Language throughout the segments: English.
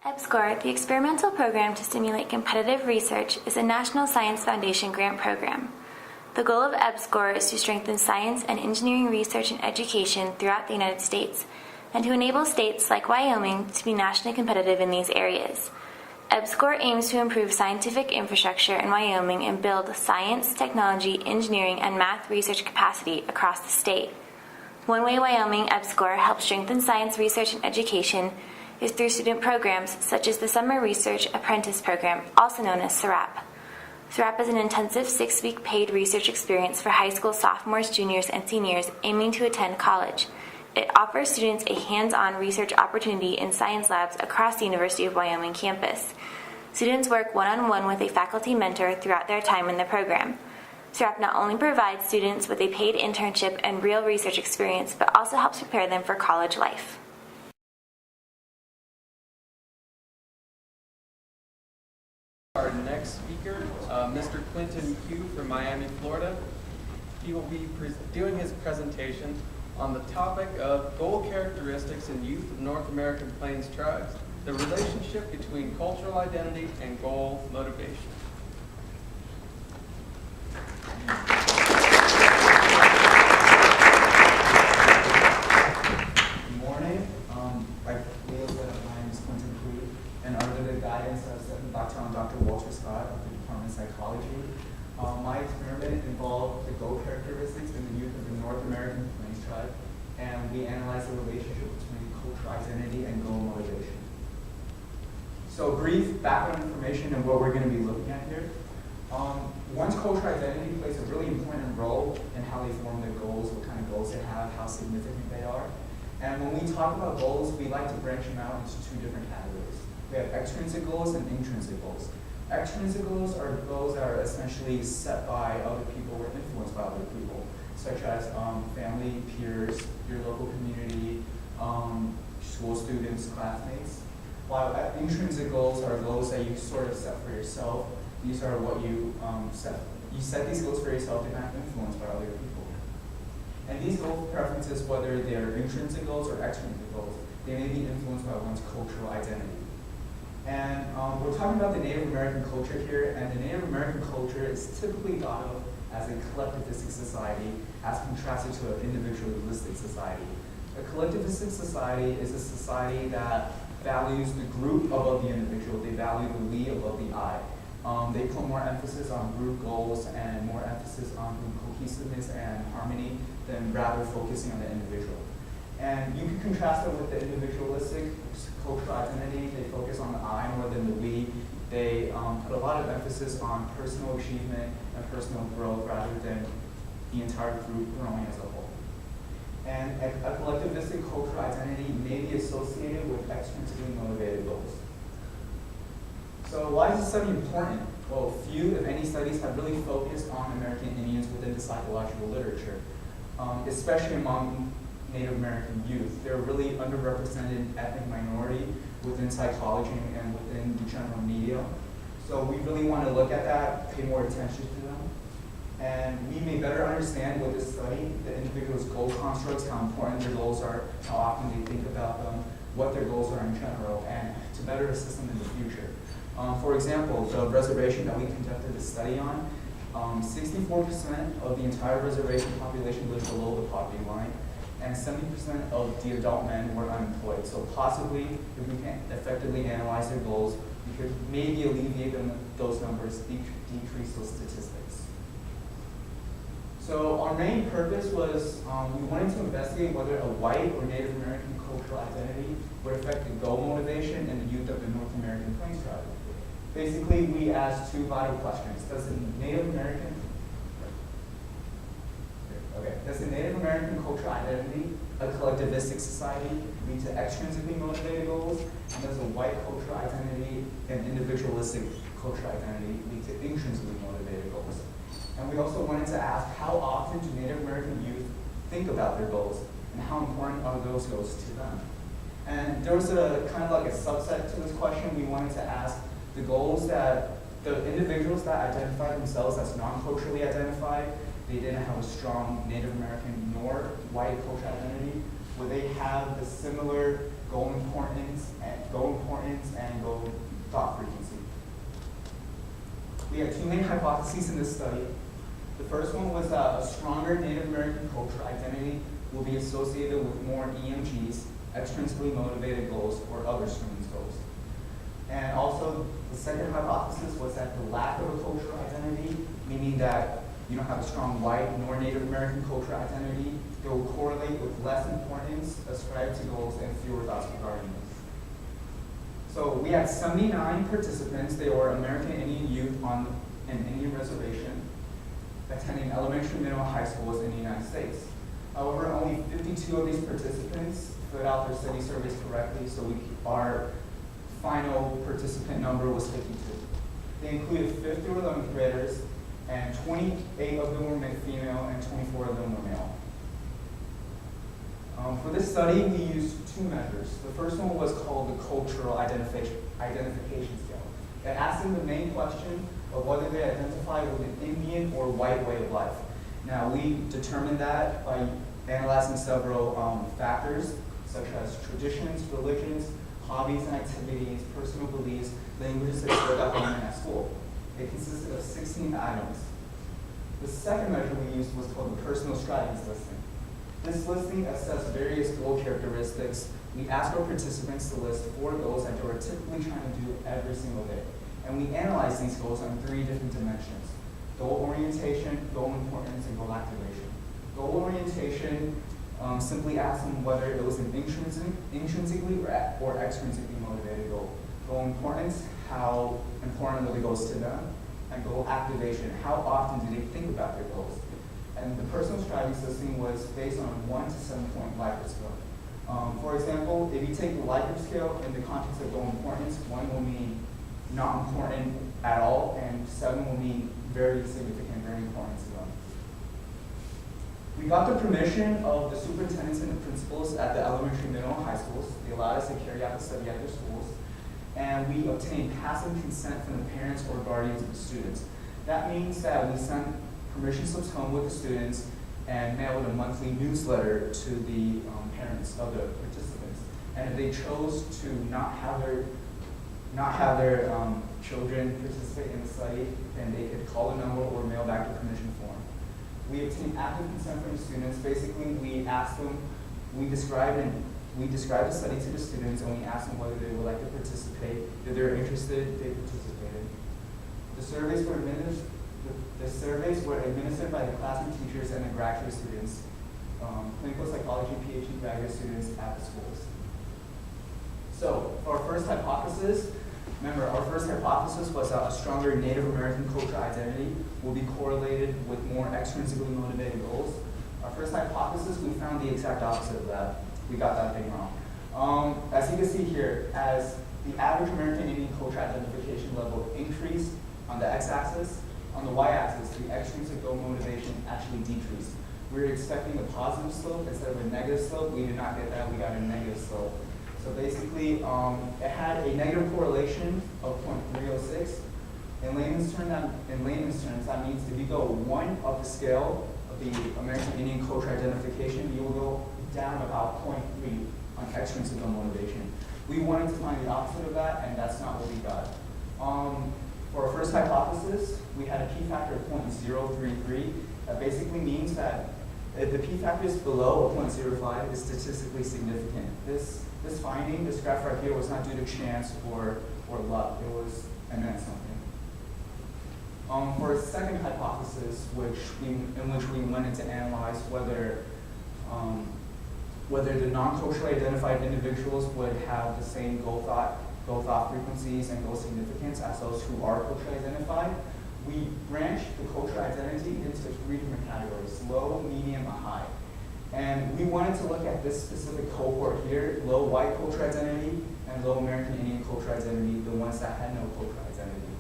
EBSCOR, the experimental program to stimulate competitive research, is a National Science Foundation grant program. The goal of EBSCOR is to strengthen science and engineering research and education throughout the United States, and to enable states like Wyoming to be nationally competitive in these areas. EBSCOR aims to improve scientific infrastructure in Wyoming and build science, technology, engineering, and math research capacity across the state. One way Wyoming EBSCOR helps strengthen science research and education is through student programs such as the Summer Research Apprentice Program, also known as SRAP. SRAP is an intensive 6-week paid research experience for high school sophomores, juniors, and seniors aiming to attend college. It offers students a hands-on research opportunity in science labs across the University of Wyoming campus. Students work one-on-one with a faculty mentor throughout their time in the program. SRAP not only provides students with a paid internship and real research experience, but also helps prepare them for college life. Our next speaker, Mr. Quentin Cui from Miami, Florida. He will be doing his presentation on the topic of goal characteristics in youth of North American Plains tribes, the relationship between cultural identity and goal motivation. Good morning. Like Leo said, my name is Quentin Cui, and under the guidance of Dr. Walter Scott of the Department of Psychology, my experiment involved the goal characteristics in the youth of the North American Plains tribe, and we analyzed the relationship between cultural identity and goal motivation. So brief background information on what we're going to be looking at here. One's cultural identity plays a really important role in how they form their goals, what kind of goals they have, how significant they are. And when we talk about goals, we like to branch them out into two different categories. We have extrinsic goals and intrinsic goals. Extrinsic goals are goals that are essentially set by other people or influenced by other people, such as family, peers, your local community, school students, classmates. While intrinsic goals are goals that you sort of set for yourself. These are what you set. You set these goals for yourself, they're not influenced by other people. And these goal preferences, whether they're intrinsic goals or extrinsic goals, they may be influenced by one's cultural identity. And we're talking about the Native American culture here, and the Native American culture is typically thought of as a collectivistic society as contrasted to an individualistic society. A collectivistic society is a society that values the group above the individual. They value the we above the I. They put more emphasis on group goals and more emphasis on group cohesiveness and harmony than rather focusing on the individual. And you can contrast it with the individualistic cultural identity. They focus on the I more than the we. They put a lot of emphasis on personal achievement and personal growth rather than the entire group growing as a whole. And a collectivistic cultural identity may be associated with extrinsically motivated goals. So why is this study important? Well, few, if any, studies have really focused on American Indians within the psychological literature, especially among Native American youth. They're really underrepresented ethnic minority within psychology and within the general media. So we really want to look at that, pay more attention to them. And we may better understand with this study the individual's goal constructs, how important their goals are, how often they think about them, what their goals are in general, and to better assist them in the future. For example, the reservation that we conducted the study on, 64% of the entire reservation population lived below the poverty line, and 70% of the adult men were unemployed. So possibly, if we can effectively analyze their goals, we could maybe alleviate those numbers, decrease those statistics. So our main purpose was we wanted to investigate whether a white or Native American cultural identity would affect the goal motivation in the youth of the North American Plains tribe. Basically, we asked two vital questions. Does the Native American cultural identity, a collectivistic society, lead to extrinsically motivated goals? And does a white cultural identity and individualistic cultural identity lead to intrinsically motivated goals? And we also wanted to ask how often do Native American youth think about their goals, and how important are those goals to them? And there was a kind of like a subset to this question. We wanted to ask the goals that the individuals that identify themselves as non-culturally identified, they didn't have a strong Native American nor white cultural identity, would they have the similar goal importance and We had two main hypotheses in this study. The first one was that a stronger Native American cultural identity will be associated with more EMGs, extrinsically motivated goals, or other students' goals. And also, the second hypothesis was that the lack of a cultural identity, meaning that you don't have a strong white nor Native American cultural identity, it will correlate with less importance ascribed to goals and fewer thoughts regarding them. So we had 79 participants. They were American Indian youth on an Indian reservation attending elementary, middle, and high schools in the United States. However, only 52 of these participants filled out their study surveys correctly, so our final participant number was 52. They included 5th through 11th graders, and 28 of them were female and 24 of them were male. For this study, we used two measures. The first one was called the cultural identification scale. It asked them the main question of whether they identify with an Indian or white way of life. Now, we determined that by analyzing several factors, such as traditions, religions, hobbies and activities, personal beliefs, languages that spoke out learning at school. It consisted of 16 items. The second measure we used was called the personal strivings listing. This listing assessed various goal characteristics. We asked our participants to list 4 goals that they were typically trying to do every single day. And we analyzed these goals on 3 different dimensions: goal orientation, goal importance, and goal activation. Goal orientation simply asked them whether it was an intrinsically or extrinsically motivated goal. Goal importance, how important were the goals to them? And goal activation, how often did they think about their goals? And the personal striving system was based on a 1 to 7-point Likert scale. For example, if you take the Likert scale in the context of goal importance, 1 will mean not important at all, and 7 will mean very significant, very important to them. We got the permission of the superintendents and the principals at the elementary, middle, and high schools. They allowed us to carry out the study at their schools. And we obtained passive consent from the parents or guardians of the students. That means that we sent permission slips home with the students and mailed a monthly newsletter to the parents of the participants. And if they chose to not have their children participate in the study, then they could call a number or mail back the permission form. We obtained active consent from the students. Basically, we asked them, we described the study to the students, and we asked them whether they would like to participate. If they were interested, they participated. The surveys were administered by the classroom teachers and the graduate students, clinical psychology PhD graduate students at the schools. So, for our first hypothesis, remember, our first hypothesis was that a stronger Native American cultural identity will be correlated with more extrinsically motivated goals. Our first hypothesis, we found the exact opposite of that. We got that thing wrong. As you can see here, as the average American Indian cultural identification level increased on the x-axis, on the y-axis, the extrinsic goal motivation actually decreased. We were expecting a positive slope instead of a negative slope. We did not get that. We got a negative slope. So basically, it had a negative correlation of 0.306. In layman's terms, that means if you go 1 up the scale of the American Indian cultural identification, you will go down about 0.3 on extrinsic goal motivation. We wanted to find the opposite of that, and that's not what we got. For our first hypothesis, we had a p-factor of 0.033. That basically means that if the p-factor is below a 0.05, it's statistically significant. This finding, this graph right here, was not due to chance or luck. It meant something. For a second hypothesis, in which we wanted to analyze whether the non-culturally identified individuals would have the same goal thought frequencies and goal significance as those who are culturally identified, we branched the cultural identity into 3 different categories: low, medium, and high. And we wanted to look at this specific cohort here: low white cultural identity and low American Indian cultural identity, the ones that had no cultural identity.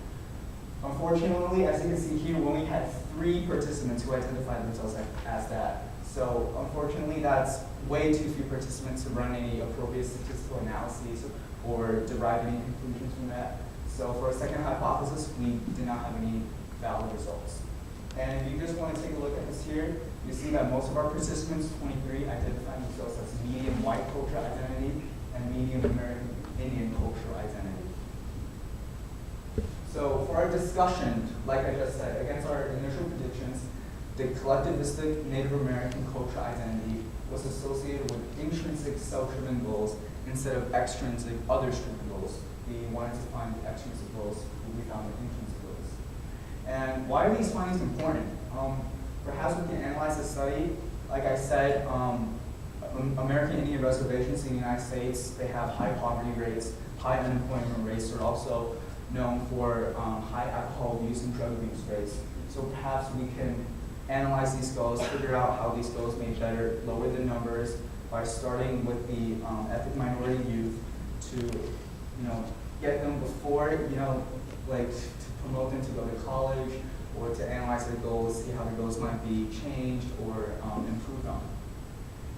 Unfortunately, as you can see here, we only had 3 participants who identified themselves as that. So unfortunately, that's way too few participants to run any appropriate statistical analyses or derive any conclusions from that. So for a second hypothesis, we did not have any valid results. And if you just want to take a look at this here, you see that most of our participants, 23, identified themselves as medium white cultural identity and medium American Indian cultural identity. So for our discussion, like I just said, against our initial predictions, the collectivistic Native American cultural identity was associated with intrinsic self-driven goals instead of extrinsic other-driven goals. We wanted to find the extrinsic goals, but we found the intrinsic goals. And why are these findings important? Perhaps we can analyze the study. Like I said, American Indian reservations in the United States, they have high poverty rates, high unemployment rates. They're also known for high alcohol use and drug abuse rates. So perhaps we can analyze these goals, figure out how these goals may better lower the numbers by starting with the ethnic minority youth to, get them before, like to promote them to go to college or to analyze their goals, see how their goals might be changed or improved on.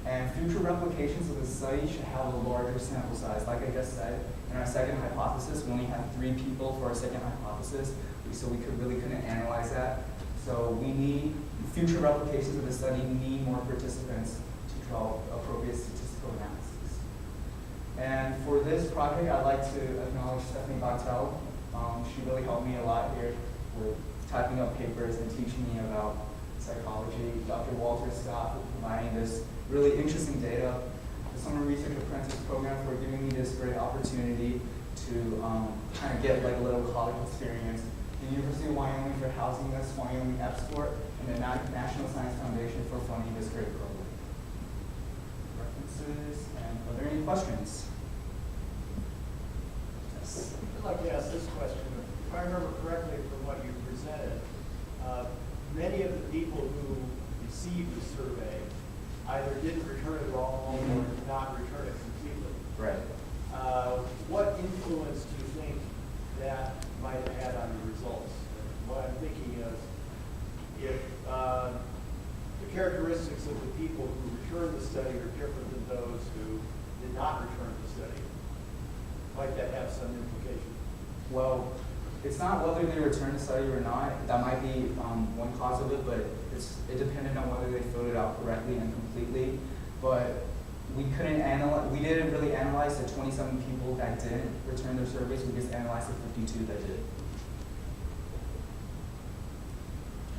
And future replications of the study should have a larger sample size. Like I just said, in our second hypothesis, we only had 3 people for our second hypothesis, so we couldn't analyze that. So we need, future replications of the study need more participants to draw appropriate statistical analysis. And for this project, I'd like to acknowledge Stephanie Bartel. She really helped me a lot here with typing up papers and teaching me about psychology. Dr. Walter Scott for providing this really interesting data. The Summer Research Apprentice Program for giving me this great opportunity to kind of get like a little college experience. The University of Wyoming for housing us, Wyoming EPSCOR, and the National Science Foundation for funding this great program. References, and are there any questions? Yes. I'd like to ask this question. If I remember correctly from what you presented, many of the people who received the survey either didn't return it at all or did not return it completely. Right. What influence do you think that might have had on the results? And what I'm thinking is, if the characteristics of the people who returned the study are different than those who did not return the study, might that have some implication? Well, it's not whether they return the study or not. That might be one cause of it, but it depended on whether they filled it out correctly and completely. But we didn't really analyze the 27 people that didn't return their surveys. We just analyzed the 52 that did.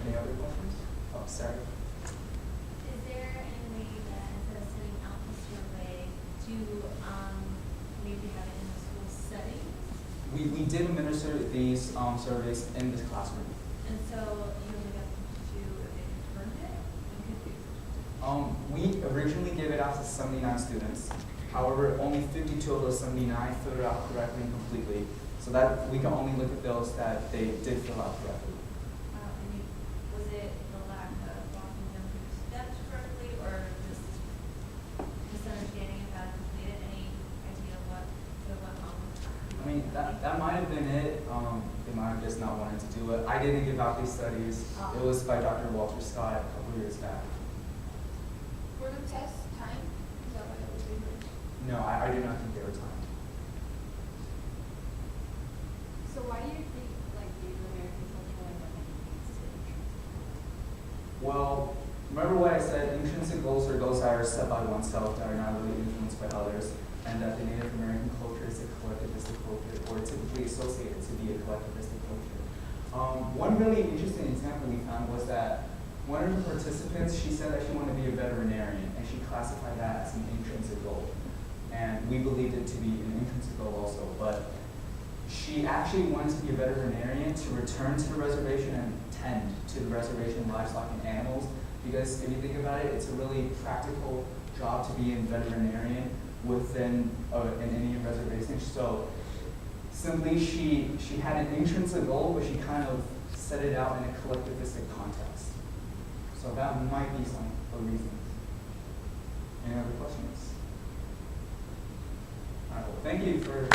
Any other questions? Oh, sorry. Is there any way that instead of sending out the survey to maybe have it in the school setting? We did administer these surveys in this classroom. And so you only got to if they returned it? I'm confused. We originally gave it out to 79 students. However, only 52 of those 79 filled it out correctly and completely. So that we can only look at those that they did fill out correctly. Was it the lack of walking them through the steps correctly, or just misunderstanding of how to complete it? Any idea of what went wrong? I mean, that might have been it. They might have just not wanted to do it. I didn't give out these studies. It was by Dr. Walter Scott a couple years back. Were the tests timed? Is that why that was reversed? No, I do not think they were timed. So why do you think Native American cultural identity leads to intrinsic? Well, remember what I said, intrinsic goals are goals that are set by oneself that are not really influenced by others, and that the Native American culture is a collectivistic culture, or typically associated to be a collectivistic culture. One really interesting example we found was that one of the participants, she said that she wanted to be a veterinarian, and she classified that as an intrinsic goal. And we believed it to be an intrinsic goal also, but she actually wanted to be a veterinarian to return to the reservation and tend to the reservation livestock and animals, because if you think about it, it's a really practical job to be a veterinarian within an Indian reservation. So simply she had an intrinsic goal, but she kind of set it out in a collectivistic context. So that might be some of the reasons. Any other questions? All right, well, thank you for